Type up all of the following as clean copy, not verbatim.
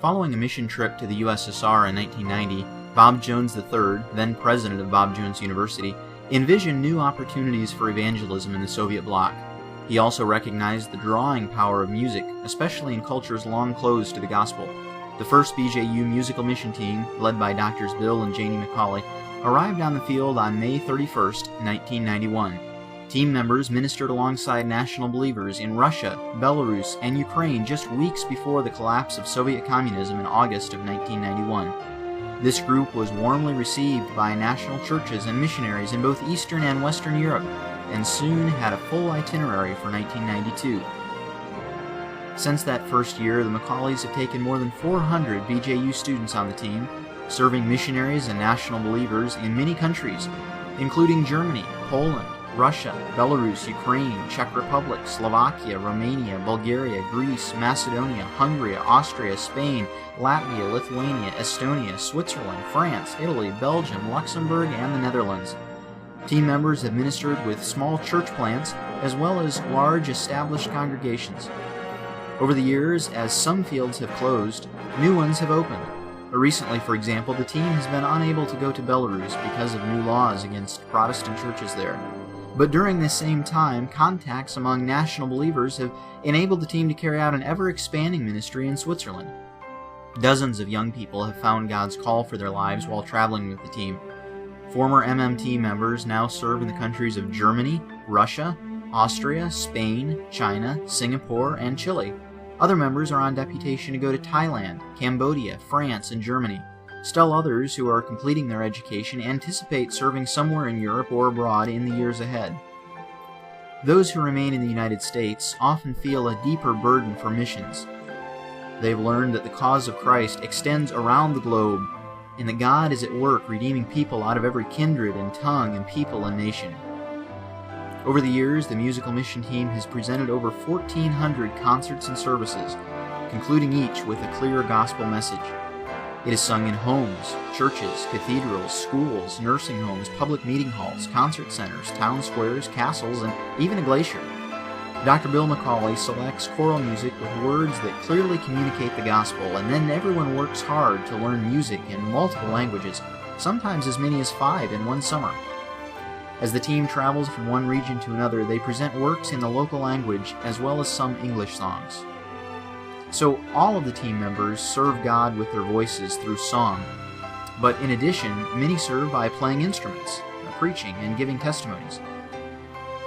Following a mission trip to the USSR in 1990, Bob Jones III, then president of Bob Jones University, envisioned new opportunities for evangelism in the Soviet bloc. He also recognized the drawing power of music, especially in cultures long closed to the gospel. The first BJU musical mission team, led by Drs. Bill and Janie McCauley, arrived on the field on May 31, 1991. Team members ministered alongside national believers in Russia, Belarus, and Ukraine just weeks before the collapse of Soviet communism in August of 1991. This group was warmly received by national churches and missionaries in both Eastern and Western Europe, and soon had a full itinerary for 1992. Since that first year, the McCauleys have taken more than 400 BJU students on the team, serving missionaries and national believers in many countries, including Germany, Poland, Russia, Belarus, Ukraine, Czech Republic, Slovakia, Romania, Bulgaria, Greece, Macedonia, Hungary, Austria, Spain, Latvia, Lithuania, Estonia, Switzerland, France, Italy, Belgium, Luxembourg, and the Netherlands. Team members have ministered with small church plants as well as large established congregations. Over the years, as some fields have closed, new ones have opened. Recently, for example, the team has been unable to go to Belarus because of new laws against Protestant churches there. But during this same time, contacts among national believers have enabled the team to carry out an ever-expanding ministry in Switzerland. Dozens of young people have found God's call for their lives while traveling with the team. Former MMT members now serve in the countries of Germany, Russia, Austria, Spain, China, Singapore, and Chile. Other members are on deputation to go to Thailand, Cambodia, France, and Germany. Still others who are completing their education anticipate serving somewhere in Europe or abroad in the years ahead. Those who remain in the United States often feel a deeper burden for missions. They've learned that the cause of Christ extends around the globe, and that God is at work redeeming people out of every kindred and tongue and people and nation. Over the years, the musical mission team has presented over 1,400 concerts and services, concluding each with a clear gospel message. It is sung in homes, churches, cathedrals, schools, nursing homes, public meeting halls, concert centers, town squares, castles, and even a glacier. Dr. Bill McCauley selects choral music with words that clearly communicate the gospel, and then everyone works hard to learn music in multiple languages, sometimes as many as 5 in one summer. As the team travels from one region to another, they present works in the local language as well as some English songs. So all of the team members serve God with their voices through song, but in addition, many serve by playing instruments, preaching, and giving testimonies.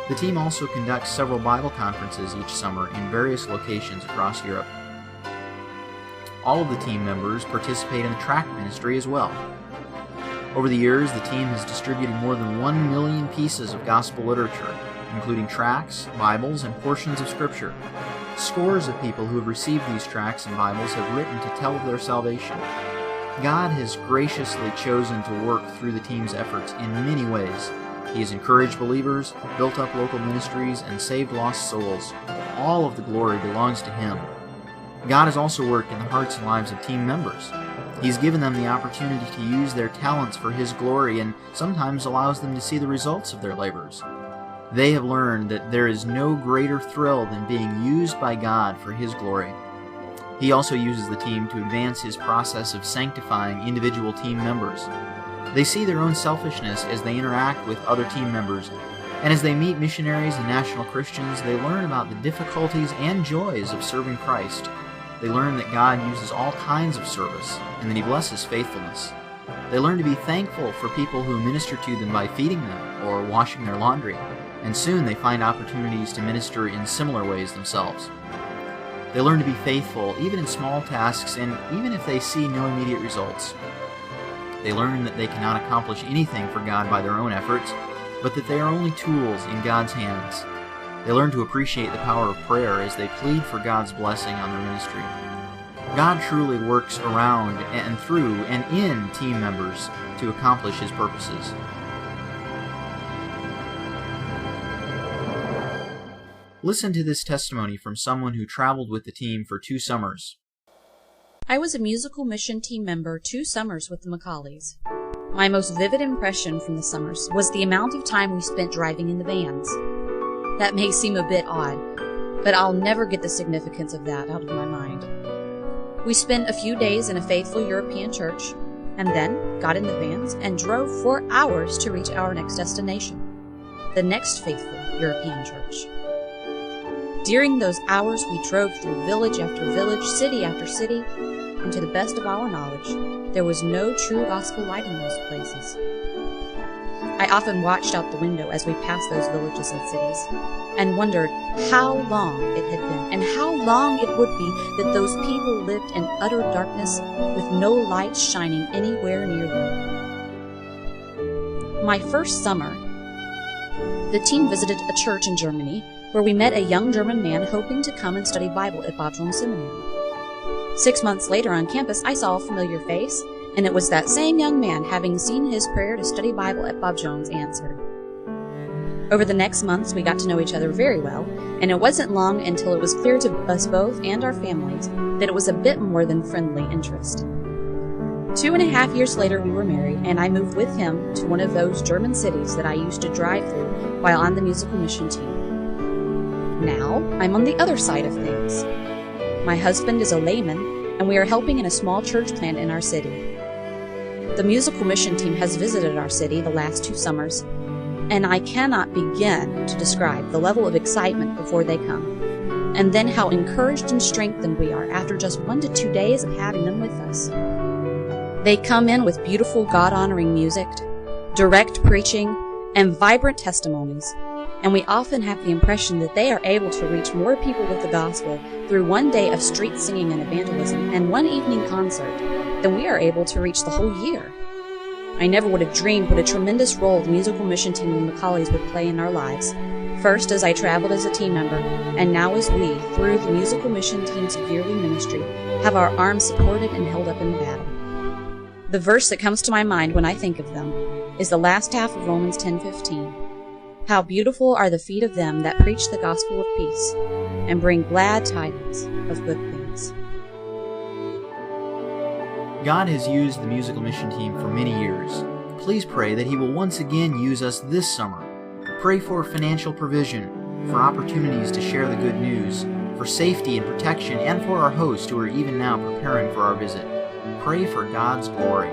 The team also conducts several Bible conferences each summer in various locations across Europe. All of the team members participate in the tract ministry as well. Over the years, the team has distributed more than 1 million pieces of gospel literature, including tracts, Bibles, and portions of Scripture. Scores of people who have received these tracts and Bibles have written to tell of their salvation. God has graciously chosen to work through the team's efforts in many ways. He has encouraged believers, built up local ministries, and saved lost souls. All of the glory belongs to Him. God has also worked in the hearts and lives of team members. He's given them the opportunity to use their talents for His glory and sometimes allows them to see the results of their labors. They have learned that there is no greater thrill than being used by God for His glory. He also uses the team to advance His process of sanctifying individual team members. They see their own selfishness as they interact with other team members, and as they meet missionaries and national Christians, they learn about the difficulties and joys of serving Christ. They learn that God uses all kinds of service, and that He blesses faithfulness. They learn to be thankful for people who minister to them by feeding them or washing their laundry, and soon they find opportunities to minister in similar ways themselves. They learn to be faithful even in small tasks and even if they see no immediate results. They learn that they cannot accomplish anything for God by their own efforts, but that they are only tools in God's hands. They learn to appreciate the power of prayer as they plead for God's blessing on their ministry. God truly works around and through and in team members to accomplish His purposes. Listen to this testimony from someone who traveled with the team for 2 summers. I was a musical mission team member 2 summers with the McCauleys. My most vivid impression from the summers was the amount of time we spent driving in the vans. That may seem a bit odd, but I'll never get the significance of that out of my mind. We spent a few days in a faithful European church, and then got in the vans and drove for hours to reach our next destination, the next faithful European church. During those hours, we drove through village after village, city after city, and to the best of our knowledge, there was no true gospel light in those places. I often watched out the window as we passed those villages and cities, and wondered how long it had been, and how long it would be that those people lived in utter darkness with no light shining anywhere near them. My first summer, the team visited a church in Germany where we met a young German man hoping to come and study Bible at Bob Jones Seminary. 6 months later on campus, I saw a familiar face, and it was that same young man, having seen his prayer to study Bible at Bob Jones, answered. Over the next months, we got to know each other very well, and it wasn't long until it was clear to us both and our families that it was a bit more than friendly interest. 2.5 years later, we were married, and I moved with him to one of those German cities that I used to drive through while on the musical mission team. Now, I'm on the other side of things. My husband is a layman, and we are helping in a small church plant in our city. The musical mission team has visited our city the last 2 summers, and I cannot begin to describe the level of excitement before they come, and then how encouraged and strengthened we are after just 1 to 2 days of having them with us. They come in with beautiful God-honoring music, direct preaching, and vibrant testimonies, and we often have the impression that they are able to reach more people with the gospel through 1 day of street singing and evangelism and 1 evening concert than we are able to reach the whole year. I never would have dreamed what a tremendous role the musical mission team of Macaulay's would play in our lives, first as I traveled as a team member, and now as we, through the musical mission team's yearly ministry, have our arms supported and held up in the battle. The verse that comes to my mind when I think of them is the last half of Romans 10:15. How beautiful are the feet of them that preach the gospel of peace and bring glad tidings of good things. God has used the musical mission team for many years. Please pray that He will once again use us this summer. Pray for financial provision, for opportunities to share the good news, for safety and protection, and for our hosts who are even now preparing for our visit. Pray for God's glory.